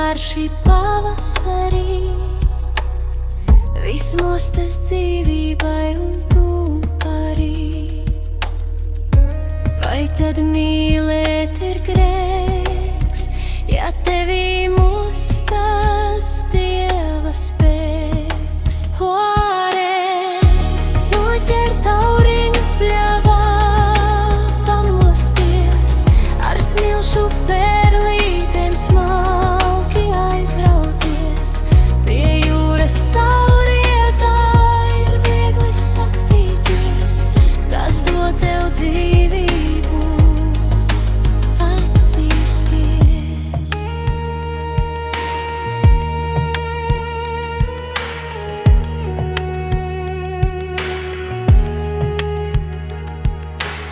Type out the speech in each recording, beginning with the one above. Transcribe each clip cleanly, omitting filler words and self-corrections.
karši pavasarī, viss mostas dzīvībai un tu arī. Vai tad mīlēt ir grēks, ja tevī mostas Dieva spēks? Ore, noķer tauriņu pļavā, pamosties ar smilšu perlītēm smalki aizrauties. Pie jūras saurietā ir viegli satīties, tas dod tev dzīvību atzīsties.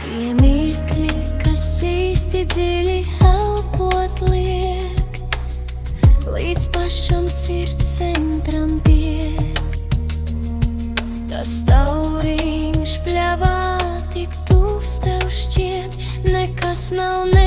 Tie mirkļi, kas īsti dziļi elpot liek, līdz pašam sirds centram tiek. Tas tauriņš pļavā tik tuvs tev šķiet, nekas nav ne